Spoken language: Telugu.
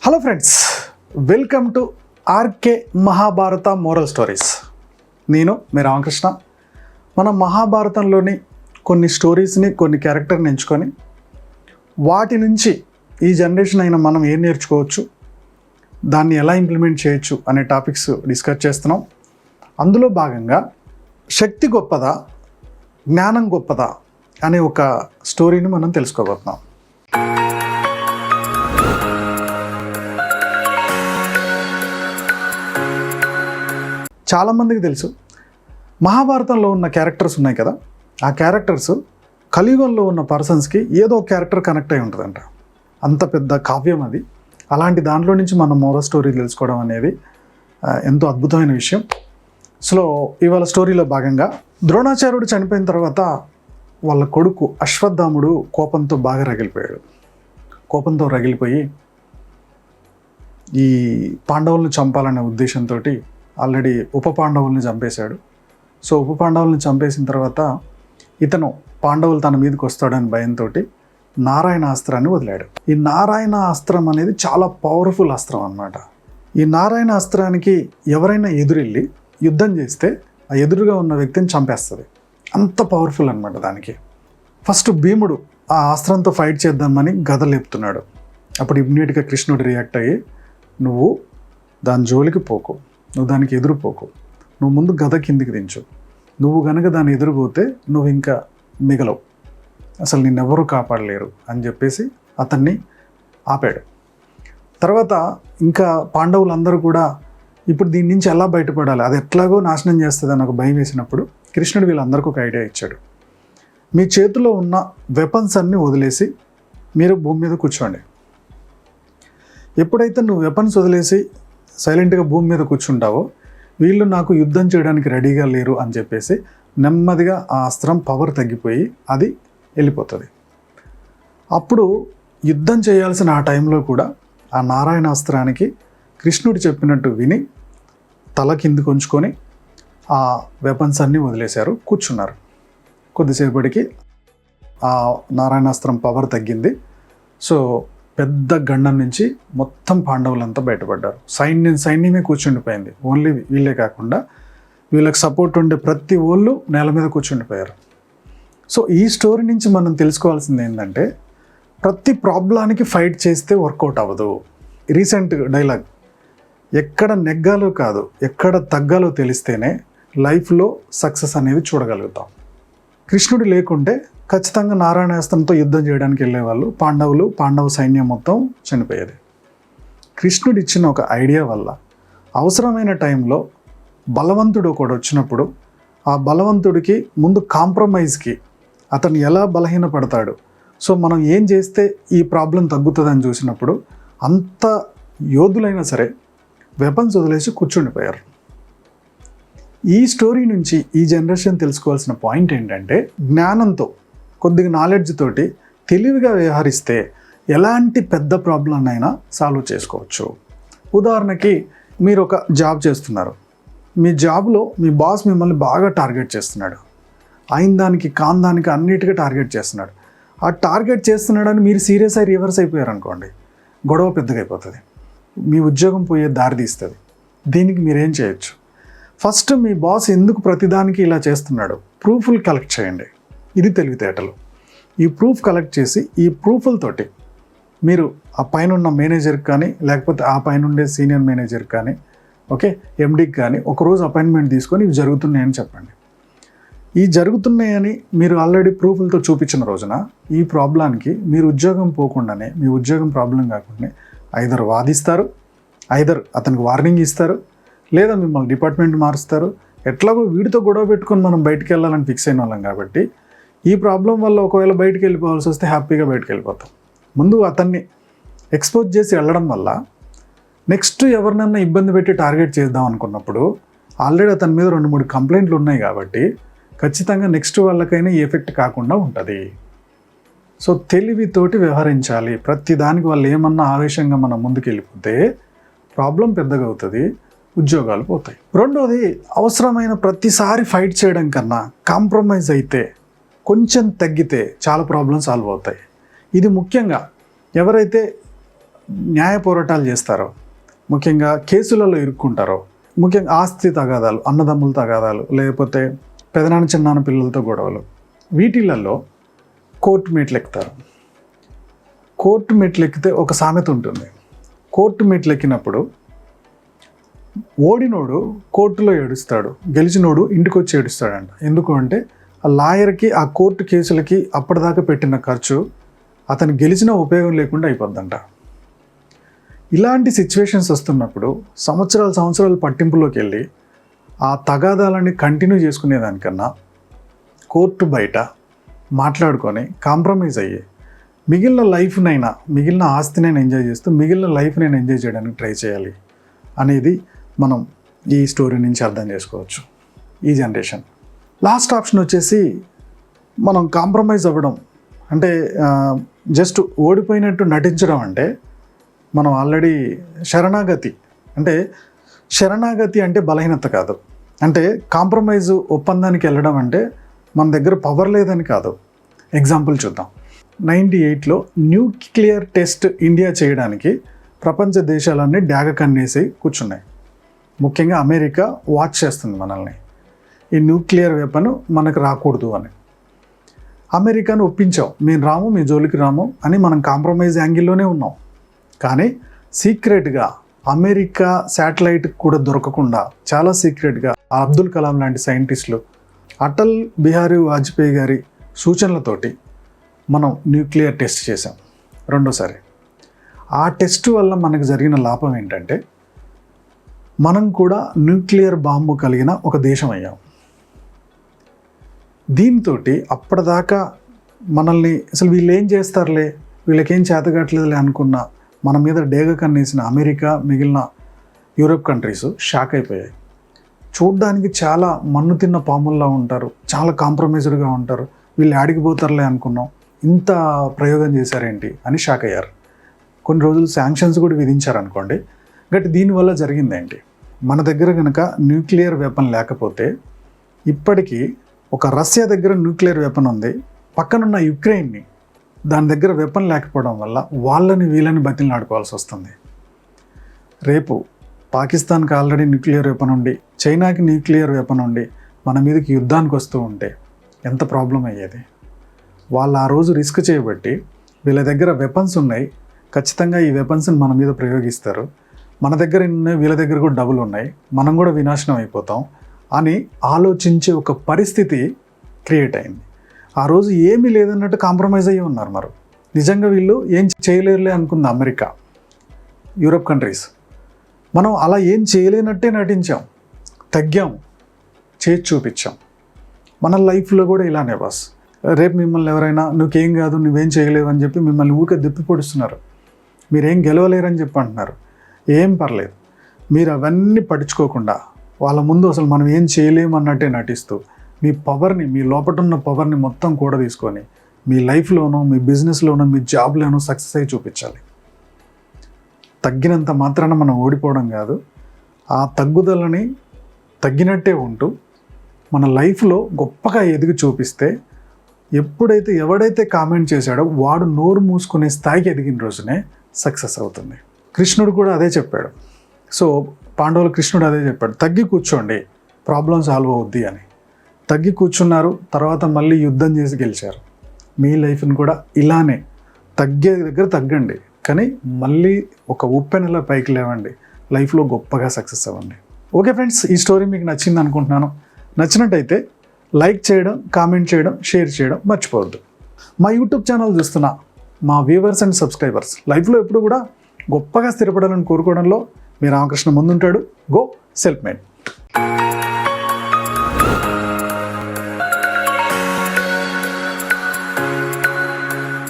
Hello friends, welcome to RK Mahabharata moral stories. నేను మీ రామకృష్ణ. మన మహాభారతంలోని కొన్ని స్టోరీస్ని, కొన్ని క్యారెక్టర్ని ఎంచుకొని వాటి నుంచి ఈ జనరేషన్ అయిన మనం ఏం నేర్చుకోవచ్చు, దాన్ని ఎలా ఇంప్లిమెంట్ చేయొచ్చు అనే టాపిక్స్ డిస్కస్ చేస్తున్నాం. అందులో భాగంగా శక్తి గొప్పదా, జ్ఞానం గొప్పదా అనే ఒక స్టోరీని మనం తెలుసుకోబోతున్నాం. చాలామందికి తెలుసు, మహాభారతంలో ఉన్న క్యారెక్టర్స్ ఉన్నాయి కదా, ఆ క్యారెక్టర్స్ కలియుగంలో ఉన్న పర్సన్స్కి ఏదో ఒక క్యారెక్టర్ కనెక్ట్ అయి ఉంటుందంట. అంత పెద్ద కావ్యం అది. అలాంటి దాంట్లో నుంచి మనం మోరల్ స్టోరీ తెలుసుకోవడం అనేది ఎంతో అద్భుతమైన విషయం. సో ఇవాళ స్టోరీలో భాగంగా ద్రోణాచార్యుడు చనిపోయిన తర్వాత వాళ్ళ కొడుకు అశ్వత్థాముడు కోపంతో బాగా రగిలిపోయాడు. కోపంతో రగిలిపోయి ఈ పాండవులను చంపాలనే ఉద్దేశంతో ఆల్రెడీ ఉప పాండవుల్ని చంపేశాడు. సో ఉప పాండవుల్ని చంపేసిన తర్వాత ఇతను పాండవులు తన మీదకి వస్తాడని భయంతో నారాయణ అస్త్రాన్ని వదిలాడు. ఈ నారాయణ అస్త్రం అనేది చాలా పవర్ఫుల్ అస్త్రం అన్నమాట. ఈ నారాయణ అస్త్రానికి ఎవరైనా ఎదురెళ్ళి యుద్ధం చేస్తే ఆ ఎదురుగా ఉన్న వ్యక్తిని చంపేస్తుంది. అంత పవర్ఫుల్ అనమాట దానికి. ఫస్ట్ భీముడు ఆ అస్త్రంతో ఫైట్ చేద్దామని గద లేపుతున్నాడు. అప్పుడు ఇమ్మీడియట్గా కృష్ణుడు రియాక్ట్ అయ్యి, నువ్వు దాని జోలికి పోకు, నువ్వు దానికి ఎదురుపోకు, నువ్వు ముందు గద కిందికి దించు, నువ్వు కనుక దాన్ని ఎదురుపోతే నువ్వు ఇంకా మిగలవు, అసలు నిన్నెవరూ కాపాడలేరు అని చెప్పేసి అతన్ని ఆపాడు. తర్వాత ఇంకా పాండవులందరూ కూడా ఇప్పుడు దీని నుంచి ఎలా బయటపడాలి, అది ఎట్లాగో నాశనం చేస్తుంది అని ఒక భయం వేసినప్పుడు కృష్ణుడు వీళ్ళందరికీ ఒక ఐడియా ఇచ్చాడు. మీ చేతిలో ఉన్న వెపన్స్ అన్నీ వదిలేసి మీరు భూమి మీద కూర్చోండి. ఎప్పుడైతే నువ్వు వెపన్స్ వదిలేసి సైలెంట్గా భూమి మీద కూర్చుంటావో వీళ్ళు నాకు యుద్ధం చేయడానికి రెడీగా లేరు అని చెప్పేసి నెమ్మదిగా ఆ అస్త్రం పవర్ తగ్గిపోయి అది వెళ్ళిపోతుంది. అప్పుడు యుద్ధం చేయాల్సిన ఆ టైంలో కూడా ఆ నారాయణ అస్త్రానికి కృష్ణుడు చెప్పినట్టు విని తల కిందికి ఉంచుకొని ఆ వెపన్స్ అన్నీ వదిలేశారు, కూర్చున్నారు. కొద్దిసేపటికి ఆ నారాయణాస్త్రం పవర్ తగ్గింది. సో పెద్ద గండం నుంచి మొత్తం పాండవులంతా బయటపడ్డారు. సైన్యమే కూర్చుండిపోయింది. ఓన్లీ వీళ్ళే కాకుండా వీళ్ళకి సపోర్ట్ ఉండే ప్రతి వాళ్ళు నేల మీద కూర్చుండిపోయారు. సో ఈ స్టోరీ నుంచి మనం తెలుసుకోవాల్సింది ఏంటంటే, ప్రతి ప్రాబ్లానికి ఫైట్ చేస్తే వర్కౌట్ అవ్వదు. రీసెంట్ డైలాగ్, ఎక్కడ నెగ్గాలో కాదు ఎక్కడ తగ్గాలో తెలిస్తేనే లైఫ్లో సక్సెస్ అనేది చూడగలుగుతాం. కృష్ణుడు లేకుంటే ఖచ్చితంగా నారాయణాస్త్రంతో యుద్ధం చేయడానికి వెళ్ళేవాళ్ళు పాండవ సైన్యం మొత్తం చనిపోయేది. కృష్ణుడు ఇచ్చిన ఒక ఐడియా వల్ల అవసరమైన టైంలో బలవంతుడు ఒకడు వచ్చినప్పుడు ఆ బలవంతుడికి ముందు కాంప్రమైజ్కి అతను ఎలా బలహీనపడతాడు, సో మనం ఏం చేస్తే ఈ ప్రాబ్లం తగ్గుతుందని చూసినప్పుడు అంత యోధులైనా సరే వెపన్స్ వదిలేసి కూర్చుండిపోయారు. ఈ స్టోరీ నుంచి ఈ జనరేషన్ తెలుసుకోవాల్సిన పాయింట్ ఏంటంటే, జ్ఞానంతో కొద్దిగా నాలెడ్జ్ తోటి తెలివిగా వ్యవహరిస్తే ఎలాంటి పెద్ద ప్రాబ్లం అయినా సాల్వ్ చేసుకోవచ్చు. ఉదాహరణకి మీరు ఒక జాబ్ చేస్తున్నారు. మీ జాబ్లో మీ బాస్ మిమ్మల్ని బాగా టార్గెట్ చేస్తున్నాడు. అయిన దానికి కాని దానికి అన్నిటికీ టార్గెట్ చేస్తున్నాడు. ఆ టార్గెట్ చేస్తున్నాడని మీరు సీరియస్ అయి రివర్స్ అయిపోయారు అనుకోండి, గొడవ పెద్దగా అయిపోతుంది, మీ ఉద్యోగం పోయే దారి తీస్తుంది. దీనికి మీరేం చేయొచ్చు, ఫస్ట్ మీ బాస్ ఎందుకు ప్రతిదానికి ఇలా చేస్తున్నాడు ప్రూఫ్లు కలెక్ట్ చేయండి. ఇది తెలివితేటలు. ఈ ప్రూఫ్ కలెక్ట్ చేసి ఈ ప్రూఫ్లతోటి మీరు ఆ పైన ఉన్న మేనేజర్కి కానీ లేకపోతే ఆ పైన ఉండే సీనియర్ మేనేజర్కి కానీ ఎండీకి కానీ ఒకరోజు అపాయింట్మెంట్ తీసుకొని ఇవి జరుగుతున్నాయని చెప్పండి. ఈ జరుగుతున్నాయని మీరు ఆల్రెడీ ప్రూఫ్లతో చూపించిన రోజున ఈ ప్రాబ్లానికి మీరు ఉద్యోగం పోకుండానే, మీ ఉద్యోగం ప్రాబ్లం కాకుండా ఐదర్ వాదిస్తారు, ఐదర్ అతనికి వార్నింగ్ ఇస్తారు, లేదా మిమ్మల్ని డిపార్ట్మెంట్ మారుస్తారు. ఎట్లాగో వీడితో గొడవ పెట్టుకొని మనం బయటికి వెళ్ళాలని ఫిక్స్ అయిన వాళ్ళం కాబట్టి ఈ ప్రాబ్లం వల్ల ఒకవేళ బయటికి వెళ్ళిపోవాల్సి వస్తే హ్యాపీగా బయటికి వెళ్ళిపోతాం. ముందు అతన్ని ఎక్స్పోజ్ చేసి వెళ్ళడం వల్ల నెక్స్ట్ ఎవరినన్నా ఇబ్బంది పెట్టి టార్గెట్ చేద్దాం అనుకున్నప్పుడు ఆల్రెడీ అతని మీద 2-3 కంప్లైంట్లు ఉన్నాయి కాబట్టి ఖచ్చితంగా నెక్స్ట్ వాళ్ళకైనా ఈ ఎఫెక్ట్ కాకుండా ఉంటుంది. సో తెలివితోటి వ్యవహరించాలి. ప్రతి దానికి వాళ్ళు ఏమన్నా ఆవేశంగా మనం ముందుకు వెళ్ళిపోతే ప్రాబ్లం పెద్దగా అవుతుంది, ఉద్యోగాలు పోతాయి. రెండోది, అవసరమైన ప్రతిసారి ఫైట్ చేయడం కన్నా కాంప్రమైజ్ అయితే, కొంచెం తగ్గితే చాలా ప్రాబ్లమ్స్ సాల్వ్ అవుతాయి. ఇది ముఖ్యంగా ఎవరైతే న్యాయ పోరాటాలు చేస్తారో, ముఖ్యంగా కేసులలో ఇరుక్కుంటారో, ముఖ్యంగా ఆస్తి తగాదాలు, అన్నదమ్ముల తగాదాలు, లేకపోతే పెదనాన్న చిన్నాన్న పిల్లలతో గొడవలు, వీటిలలో కోర్టు మెట్లు ఎక్కుతారు. కోర్టు మెట్లు ఎక్కితే ఒక సామెత ఉంటుంది. కోర్టు మెట్లు ఎక్కినప్పుడు ఓడినోడు కోర్టులో ఏడుస్తాడు, గెలిచినోడు ఇంటికి వచ్చి ఏడుస్తాడంట. ఎందుకు అంటే ఆ లాయర్కి ఆ కోర్టు కేసులకి అప్పటిదాకా పెట్టిన ఖర్చు అతను గెలిచిన ఉపయోగం లేకుండా అయిపోద్దంట. ఇలాంటి సిచ్యువేషన్స్ వస్తున్నప్పుడు సంవత్సరాలు పట్టింపులోకి వెళ్ళి ఆ తగాదాలని కంటిన్యూ చేసుకునేదానికన్నా కోర్టు బయట మాట్లాడుకొని కాంప్రమైజ్ అయ్యి మిగిలిన లైఫ్నైనా, మిగిలిన ఆస్తినైనా ఎంజాయ్ చేస్తూ మిగిలిన లైఫ్నైనా ఎంజాయ్ చేయడానికి ట్రై చేయాలి అనేది మనం ఈ స్టోరీ నుంచి అర్థం చేసుకోవచ్చు. ఈ జనరేషన్ లాస్ట్ ఆప్షన్ వచ్చేసి మనం కాంప్రమైజ్ అవ్వడం అంటే జస్ట్ ఓడిపోయినట్టు నటించడం. అంటే మనం ఆల్రెడీ శరణాగతి అంటే బలహీనత కాదు. అంటే కాంప్రమైజ్ ఒప్పందానికి వెళ్ళడం అంటే మన దగ్గర పవర్ లేదని కాదు. ఎగ్జాంపుల్ చూద్దాం. 98లో న్యూక్లియర్ టెస్ట్ ఇండియా చేయడానికి ప్రపంచ దేశాలన్నీ డాగ కన్నేసి కూర్చున్నాయి. ముఖ్యంగా అమెరికా వాచ్ చేస్తుంది మనల్ని, ఈ న్యూక్లియర్ వెపన్ మనకు రాకూడదు అని. అమెరికాను ఒప్పించాం, మేము రాము, మీ జోలికి రాము అని మనం కాంప్రమైజ్ యాంగిల్లోనే ఉన్నాం. కానీ సీక్రెట్గా అమెరికా శాటిలైట్ కూడా దొరకకుండా చాలా సీక్రెట్గా అబ్దుల్ కలాం లాంటి సైంటిస్టులు, అటల్ బిహారీ వాజ్పేయి గారి సూచనలతోటి మనం న్యూక్లియర్ టెస్ట్ చేసాం రెండోసారి. ఆ టెస్ట్ వల్ల మనకు జరిగిన లాభం ఏంటంటే మనం కూడా న్యూక్లియర్ బాంబు కలిగిన ఒక దేశం అయ్యాం. దీంతో అప్పటిదాకా మనల్ని అసలు వీళ్ళు ఏం చేస్తారులే, వీళ్ళకేం చేతగట్లేదులే అనుకున్న మన మీద డేగ కన్నేసిన అమెరికా, మిగిలిన యూరోప్ కంట్రీస్ షాక్ అయిపోయాయి. చూడ్డానికి చాలా మన్ను తిన్న పాముల్లా ఉంటారు, చాలా కాంప్రమైజ్డ్గా ఉంటారు, వీళ్ళు ఆడికిపోతారులే అనుకున్నాం, ఇంత ప్రయోగం చేశారేంటి అని షాక్ అయ్యారు. కొన్ని రోజులు శాంక్షన్స్ కూడా విధించారనుకోండి. బట్ దీనివల్ల జరిగిందేంటి, మన దగ్గర కనుక న్యూక్లియర్ వెపన్ లేకపోతే ఇప్పటికీ ఒక రష్యా దగ్గర న్యూక్లియర్ వెపన్ ఉంది, పక్కనున్న యుక్రెయిన్ని దాని దగ్గర వెపన్ లేకపోవడం వల్ల వాళ్ళని వీళ్ళని బతిలాడుకోవాల్సి వస్తుంది. రేపు పాకిస్తాన్కి ఆల్రెడీ న్యూక్లియర్ వెపన్ ఉండి, చైనాకి న్యూక్లియర్ వెపన్ ఉండి మన మీదకి యుద్ధానికి వస్తూ ఉంటే ఎంత ప్రాబ్లం అయ్యేది. వాళ్ళు ఆ రోజు రిస్క్ చేయబట్టి వీళ్ళ దగ్గర వెపన్స్ ఉన్నాయి, ఖచ్చితంగా ఈ వెపన్స్ని మన మీద ప్రయోగిస్తారు, మన దగ్గర ఉన్నాయి, వీళ్ళ దగ్గర కూడా డబుల్ ఉన్నాయి, మనం కూడా వినాశనం అయిపోతాం అని ఆలోచించే ఒక పరిస్థితి క్రియేట్ అయింది. ఆ రోజు ఏమీ లేదన్నట్టు కాంప్రమైజ్ అయ్యి ఉన్నారు. మరి నిజంగా వీళ్ళు ఏం చేయలేరులే అనుకుంది అమెరికా, యూరోప్ కంట్రీస్. మనం అలా ఏం చేయలేనట్టే నటించాం, తగ్గాం, చేసి చూపించాం. మన లైఫ్లో కూడా ఇలానే బాస్. రేపు మిమ్మల్ని ఎవరైనా నువ్వేం కాదు, నువ్వేం చేయలేవు అని చెప్పి మిమ్మల్ని ఊరికే దెప్పి పొడుస్తున్నారు, మీరేం గెలవలేరని చెప్పి అంటున్నారు. ఏం పర్లేదు, మీరు అవన్నీ పట్టించుకోకుండా వాళ్ళ ముందు అసలు మనం ఏం చేయలేము అన్నట్టే నటిస్తూ మీ పవర్ని, మీ లోపల ఉన్న పవర్ని మొత్తం కూడా తీసుకొని మీ లైఫ్లోనో, మీ బిజినెస్లోనో, మీ జాబ్లోనో సక్సెస్ అయ్యి చూపించాలి. తగ్గినంత మాత్రాన మనం ఓడిపోవడం కాదు, ఆ తగ్గుదలని తగ్గినట్టే ఉంటూ మన లైఫ్లో గొప్పగా ఎదిగి చూపిస్తే ఎవడైతే కామెంట్ చేశాడో వాడు నోరు మూసుకునే స్థాయికి ఎదిగిన రోజునే సక్సెస్ అవుతుంది. కృష్ణుడు కూడా అదే చెప్పాడు. సో పాండవులు కృష్ణుడు అదే చెప్పాడు, తగ్గి కూర్చోండి ప్రాబ్లం సాల్వ్ అవుద్ది అని. తగ్గి కూర్చున్నారు, తర్వాత మళ్ళీ యుద్ధం చేసి గెలిచారు. మీ లైఫ్ని కూడా ఇలానే తగ్గే దగ్గర తగ్గండి, కానీ మళ్ళీ ఒక ఉప్పెనలా పైకి లేవండి, లైఫ్లో గొప్పగా సక్సెస్ అవ్వండి. ఓకే ఫ్రెండ్స్, ఈ స్టోరీ మీకు నచ్చింది అనుకుంటున్నాను. నచ్చినట్టయితే లైక్ చేయడం, కామెంట్ చేయడం, షేర్ చేయడం మర్చిపోవద్దు. మా యూట్యూబ్ ఛానల్ చూస్తున్న మా వ్యూవర్స్ అండ్ సబ్స్క్రైబర్స్ లైఫ్లో ఎప్పుడు కూడా గొప్పగా స్థిరపడాలని కోరుకోవడంలో మీ రామకృష్ణ ముందుంటాడు. Go self made.